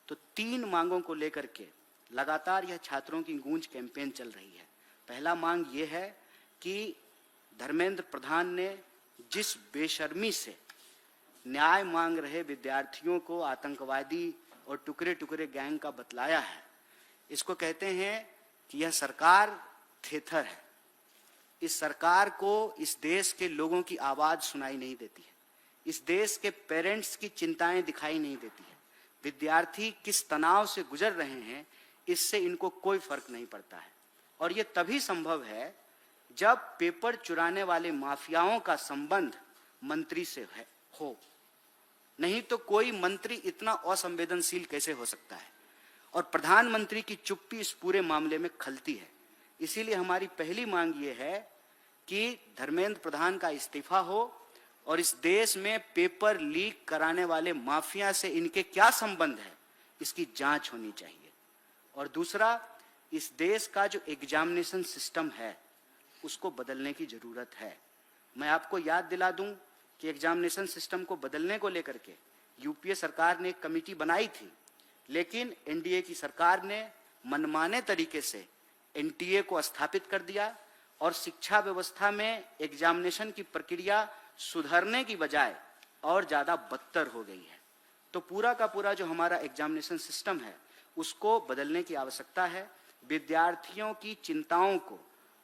तो 3 मांगों को लेकर के लगातार यह छात्रों की गूंज कैंपेन चल रही है। पहला मांग ये है कि धर्मेंद्र प्रधान ने जिस बेशर्मी से न्याय मांग रहे विद्यार्थियों को आतंकवादी और टुकड़े टुकड़े गैंग का बतलाया है, इसको कहते हैं कि यह सरकार थेथर है। इस सरकार को इस देश के लोगों की आवाज सुनाई नहीं देती है, इस देश के पेरेंट्स की चिंताएं दिखाई नहीं देती है, विद्यार्थी किस तनाव से गुजर रहे हैं इससे इनको कोई फर्क नहीं पड़ता है। और ये तभी संभव है जब पेपर चुराने वाले माफियाओं का संबंध मंत्री से हो, नहीं तो कोई मंत्री इतना असंवेदनशील कैसे हो सकता है। और प्रधानमंत्री की चुप्पी इस पूरे मामले में खलती है। इसीलिए हमारी पहली मांग ये है कि धर्मेंद्र प्रधान का इस्तीफा हो और इस देश में पेपर लीक कराने वाले माफिया से इनके क्या संबंध है इसकी जांच होनी चाहिए। और दूसरा, इस देश का जो एग्जामिनेशन सिस्टम है उसको बदलने की जरूरत है। मैं आपको याद दिला दूं कि एग्जामिनेशन सिस्टम को बदलने को लेकर के यूपीए सरकार ने एक कमेटी बनाई थी, लेकिन एनडीए की सरकार ने मनमाने तरीके से एनटीए को स्थापित कर दिया और शिक्षा व्यवस्था में एग्जामिनेशन की प्रक्रिया सुधरने की बजाय और ज्यादा बदतर हो गई है। तो पूरा का पूरा जो हमारा एग्जामिनेशन सिस्टम है उसको बदलने की आवश्यकता है। विद्यार्थियों की चिंताओं को,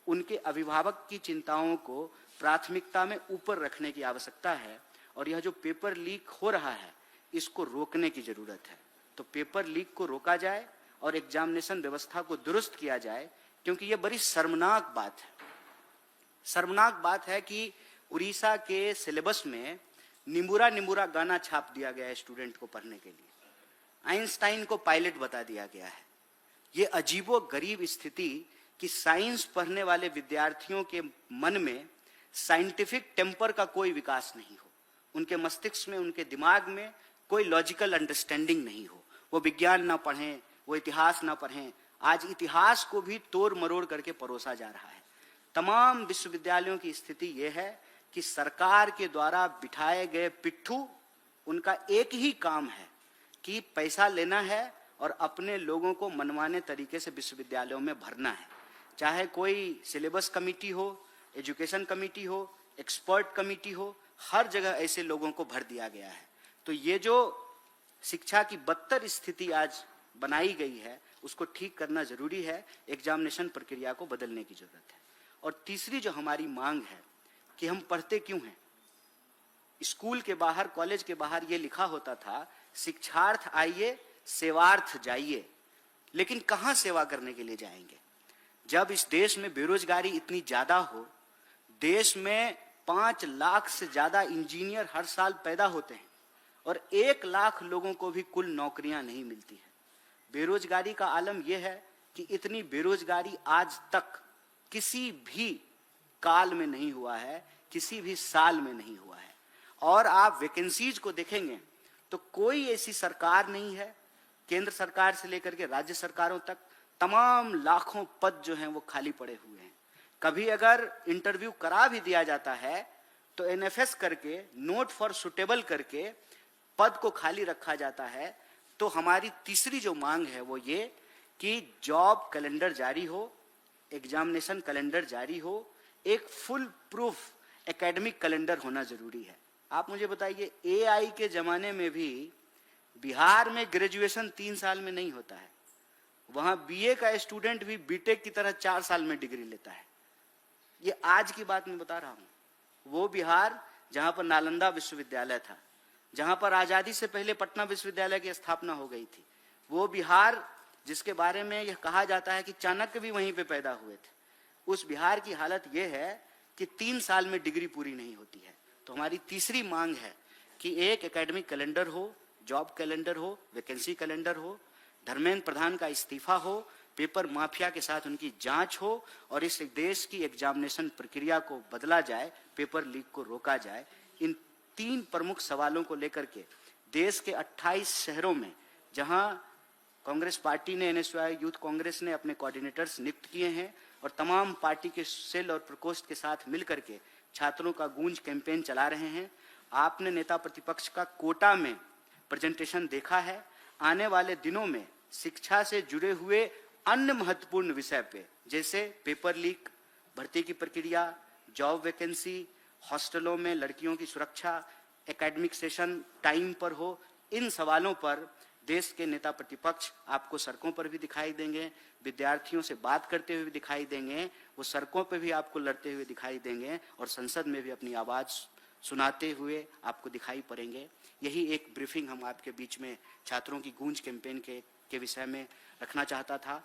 उनके अभिभावक की चिंताओं को प्राथमिकता में ऊपर रखने की आवश्यकता है। और यह जो पेपर लीक हो रहा है इसको रोकने की जरूरत है। तो पेपर लीक को रोका जाए और एग्जामिनेशन व्यवस्था को दुरुस्त किया जाए, क्योंकि यह बड़ी शर्मनाक बात है। शर्मनाक बात है कि उड़ीसा के सिलेबस में निमुरा निमुरा गाना छाप दिया गया है स्टूडेंट को पढ़ने के लिए। आइंस्टाइन को पायलट बता दिया गया है। ये अजीबो गरीब स्थिति कि साइंस पढ़ने वाले विद्यार्थियों के मन में साइंटिफिक टेम्पर का कोई विकास नहीं हो, उनके मस्तिष्क में, उनके दिमाग में कोई लॉजिकल अंडरस्टैंडिंग नहीं हो। वो विज्ञान ना पढ़ें, वो इतिहास ना पढ़ें। आज इतिहास को भी तोड़ मरोड़ करके परोसा जा रहा है। तमाम विश्वविद्यालयों की स्थिति यह है कि सरकार के द्वारा बिठाए गए पिट्ठू, उनका एक ही काम है कि पैसा लेना है और अपने लोगों को मनमाने तरीके से विश्वविद्यालयों में भरना है। चाहे कोई सिलेबस कमेटी हो, एजुकेशन कमेटी हो, एक्सपर्ट कमेटी हो, हर जगह ऐसे लोगों को भर दिया गया है। तो ये जो शिक्षा की बदतर स्थिति आज बनाई गई है उसको ठीक करना जरूरी है। एग्जामिनेशन प्रक्रिया को बदलने की जरूरत है। और तीसरी जो हमारी मांग है कि हम पढ़ते क्यों हैं। स्कूल के बाहर, कॉलेज के बाहर ये लिखा होता था, शिक्षार्थ आइए सेवार्थ जाइए। लेकिन कहां सेवा करने के लिए जाएंगे जब इस देश में बेरोजगारी इतनी ज्यादा हो। देश में 5 लाख से ज्यादा इंजीनियर हर साल पैदा होते हैं और 1 लाख लोगों को भी कुल नौकरियां नहीं मिलती है। बेरोजगारी का आलम यह है कि इतनी बेरोजगारी आज तक किसी भी काल में नहीं हुआ है, किसी भी साल में नहीं हुआ है। और आप वैकेंसीज को देखेंगे तो कोई ऐसी सरकार नहीं है, केंद्र सरकार से लेकर के राज्य सरकारों तक तमाम लाखों पद जो हैं वो खाली पड़े हुए हैं। कभी अगर इंटरव्यू करा भी दिया जाता है तो एनएफएस करके, नोट फॉर सुटेबल करके पद को खाली रखा जाता है। तो हमारी तीसरी जो मांग है वो ये कि जॉब कैलेंडर जारी हो, एग्जामिनेशन कैलेंडर जारी हो, एक फुल प्रूफ एकेडमिक कैलेंडर होना जरूरी है। आप मुझे बताइए, एआई के जमाने में भी बिहार में ग्रेजुएशन 3 साल में नहीं होता है। वहां बीए का स्टूडेंट भी बीटेक की तरह 4 साल में डिग्री लेता है। ये आज की बात मैं बता रहा हूं। वो बिहार जहां पर नालंदा विश्वविद्यालय था, जहां पर आजादी से पहले पटना विश्वविद्यालय की स्थापना हो गई थी, वो बिहार जिसके बारे में यह कहा जाता है कि चाणक्य भी वहीं पे पैदा हुए थे, उस बिहार की हालत यह है कि 3 साल में डिग्री पूरी नहीं होती है। तो हमारी तीसरी मांग है कि एक एकेडमिक कैलेंडर हो, जॉब कैलेंडर हो, वैकेंसी कैलेंडर हो, धर्मेंद्र प्रधान का इस्तीफा हो, पेपर माफिया के साथ उनकी जांच हो और इस देश की एग्जामिनेशन प्रक्रिया को बदला जाए, पेपर लीक को रोका जाए। इन 3 प्रमुख सवालों को लेकर के देश के 28 शहरों में जहां कांग्रेस पार्टी ने, एनएसयूआई यूथ कांग्रेस ने अपने कोऑर्डिनेटर्स नियुक्त किए हैं और तमाम पार्टी के सेल और प्रकोष्ठ के साथ मिलकर के छात्रों का गूंज कैंपेन चला रहे हैं। आपने नेता प्रतिपक्ष का कोटा में प्रेजेंटेशन देखा है। आने वाले दिनों में शिक्षा से जुड़े हुए अन्य महत्वपूर्ण विषय पे, जैसे पेपर लीक, भर्ती की प्रक्रिया, जॉब वैकेंसी, हॉस्टलों में लड़कियों की सुरक्षा, एकेडमिक सेशन टाइम पर हो, इन सवालों पर देश के नेता प्रतिपक्ष आपको सड़कों पर भी दिखाई देंगे, विद्यार्थियों से बात करते हुए दिखाई देंगे, वो सड़कों पर भी आपको लड़ते हुए दिखाई देंगे और संसद में भी अपनी आवाज सुनाते हुए आपको दिखाई पड़ेंगे। यही एक ब्रीफिंग हम आपके बीच में छात्रों की गूंज कैंपेन के विषय में रखना चाहता था।